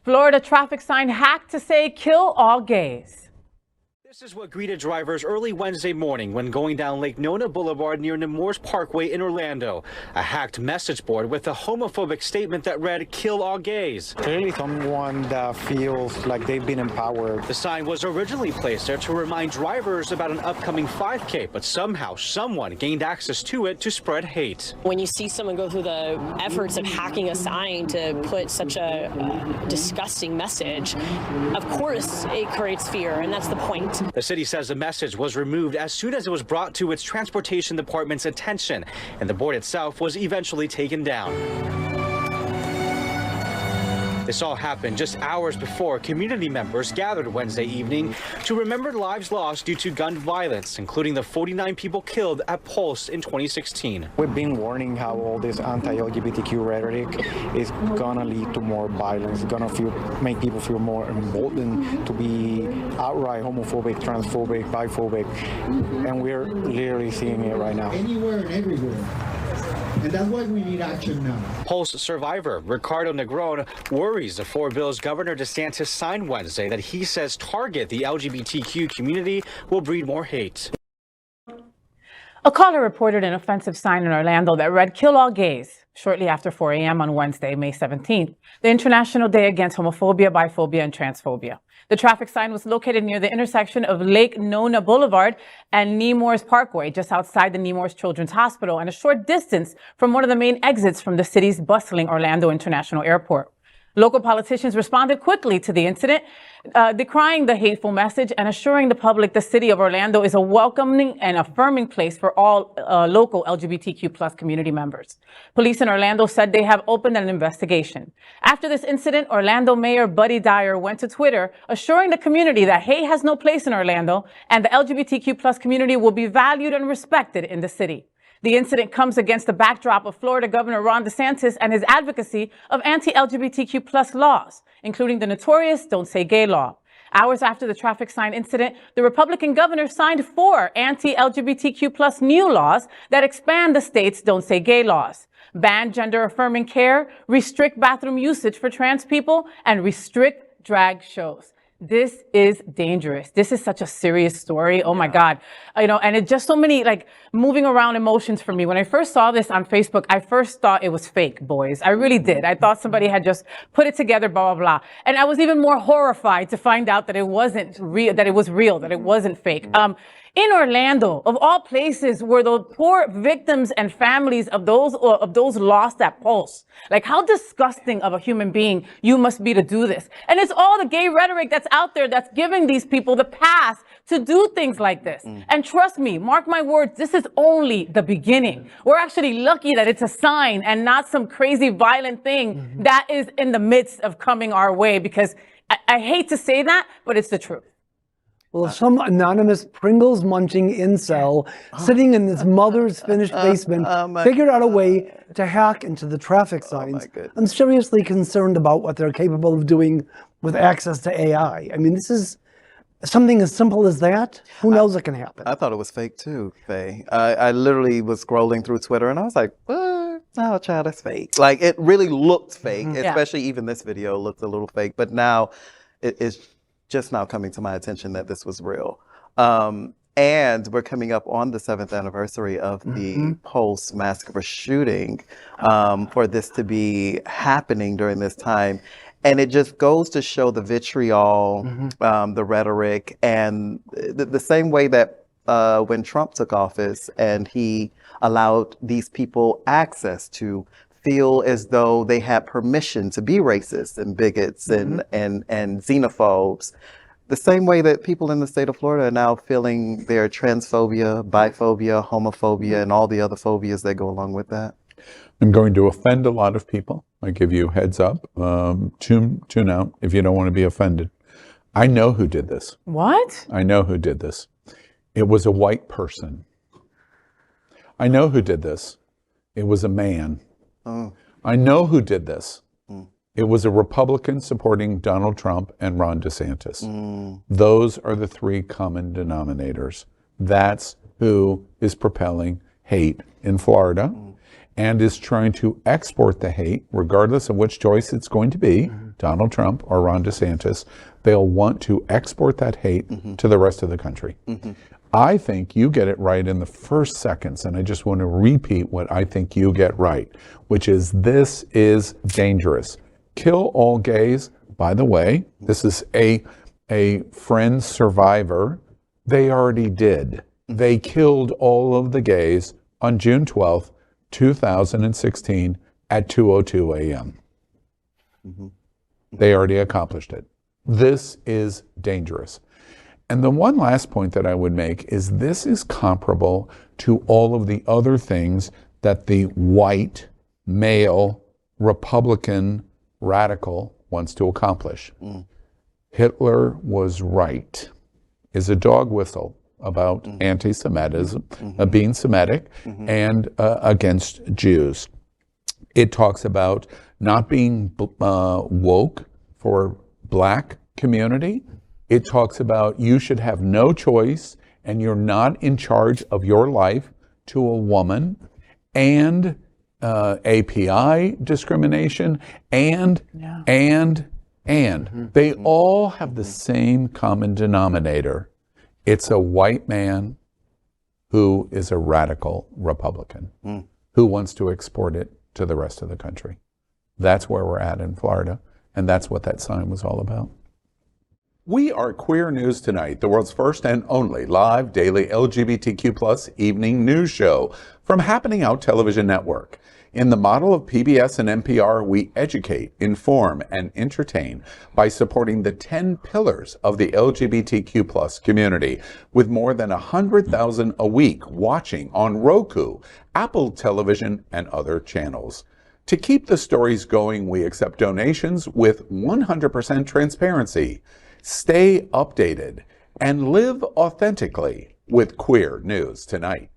Florida traffic sign hacked to say kill all gays. This is what greeted drivers early Wednesday morning when going down Lake Nona Boulevard near Nemours Parkway in Orlando. A hacked message board with a homophobic statement that read, "Kill all gays." Clearly someone that feels like they've been empowered. The sign was originally placed there to remind drivers about an upcoming 5K, but somehow someone gained access to it to spread hate. When you see someone go through the efforts of hacking a sign to put such a disgusting message, of course it creates fear, and that's the point. The city says the message was removed as soon as it was brought to its transportation department's attention, and the board itself was eventually taken down. This all happened just hours before community members gathered Wednesday evening to remember lives lost due to gun violence, including the 49 people killed at Pulse in 2016. We've been warning how all this anti-LGBTQ rhetoric is gonna lead to more violence, gonna make people feel more emboldened to be outright homophobic, transphobic, biphobic, and we're literally seeing it right now. Anywhere and everywhere. And that's why we need action now. Pulse survivor Ricardo Negron worries the four bills Governor DeSantis signed Wednesday that he says target the LGBTQ community will breed more hate. A caller reported an offensive sign in Orlando that read "Kill all gays" shortly after 4 a.m. on Wednesday, May 17th, the International Day Against Homophobia, Biphobia, and Transphobia. The traffic sign was located near the intersection of Lake Nona Boulevard and Nemours Parkway, just outside the Nemours Children's Hospital and a short distance from one of the main exits from the city's bustling Orlando International Airport. Local politicians responded quickly to the incident, decrying the hateful message and assuring the public the city of Orlando is a welcoming and affirming place for all local LGBTQ+ community members. Police in Orlando said they have opened an investigation. After this incident, Orlando Mayor Buddy Dyer went to Twitter, assuring the community that hate has no place in Orlando and the LGBTQ+ community will be valued and respected in the city. The incident comes against the backdrop of Florida Governor Ron DeSantis and his advocacy of anti-LGBTQ+ laws, including the notorious Don't Say Gay law. Hours after the traffic sign incident, the Republican governor signed 4 anti-LGBTQ+ new laws that expand the state's Don't Say Gay laws, ban gender-affirming care, restrict bathroom usage for trans people, and restrict drag shows. This is dangerous. This is such a serious story. Oh my God. And it just so many moving around emotions for me. When I first saw this on Facebook, I first thought it was fake, boys. I really did. I thought somebody had just put it together, blah, blah, blah. And I was even more horrified to find out that it wasn't real, that it was real, that it wasn't fake. In Orlando, of all places, were the poor victims and families of those lost at Pulse. Like, how disgusting of a human being you must be to do this. And it's all the gay rhetoric that's out there that's giving these people the pass to do things like this. And trust me, mark my words, this is only the beginning. We're actually lucky that it's a sign and not some crazy violent thing that is in the midst of coming our way, because I hate to say that, but it's the truth. Well, some anonymous Pringles munching incel sitting in his mother's finished basement figured out a way to hack into the traffic signs. I'm seriously concerned about what they're capable of doing with access to AI. I mean, this is something as simple as that. Who knows what can happen? I thought it was fake too, Faye. I literally was scrolling through Twitter and I was like, what? Oh, child, that's fake. Like, it really looked fake, especially even this video looked a little fake. But now it's just now coming to my attention that this was real. And we're coming up on the 7th anniversary of the Pulse massacre shooting, for this to be happening during this time. And it just goes to show the vitriol, the rhetoric, and the same way that when Trump took office and he allowed these people access to feel as though they had permission to be racist and bigots and xenophobes. The same way that people in the state of Florida are now feeling their transphobia, biphobia, homophobia, and all the other phobias that go along with that. I'm going to offend a lot of people. I give you a heads up. Tune out if you don't want to be offended. I know who did this. What? I know who did this. It was a white person. I know who did this. It was a man. I know who did this. It was a Republican supporting Donald Trump and Ron DeSantis. Those are the 3 common denominators. That's who is propelling hate in Florida and is trying to export the hate, regardless of which choice it's going to be, Donald Trump or Ron DeSantis, they'll want to export that hate to the rest of the country. I think you get it right in the first seconds, and I just want to repeat what I think you get right, which is this is dangerous. Kill all gays. By the way, this is a Friends survivor. They already did. They killed all of the gays on June 12th, 2016 at 2:02 a.m. They already accomplished it. This is dangerous. And the one last point that I would make is this is comparable to all of the other things that the white, male, Republican, radical wants to accomplish. Hitler was right, is a dog whistle about anti-Semitism, being Semitic, and against Jews. It talks about not being woke for black community. It talks about you should have no choice and you're not in charge of your life to a woman, and API discrimination, and they all have the same common denominator. It's a white man who is a radical Republican who wants to export it to the rest of the country. That's where we're at in Florida, and that's what that sign was all about. We are Queer News Tonight, the world's first and only live daily LGBTQ+ evening news show from Happening Out Television Network. In the model of PBS and NPR, we educate, inform, and entertain by supporting the 10 pillars of the LGBTQ+ community, with more than 100,000 a week watching on Roku, Apple Television, and other channels. To keep the stories going, we accept donations with 100% transparency. Stay updated and live authentically with Queer News Tonight.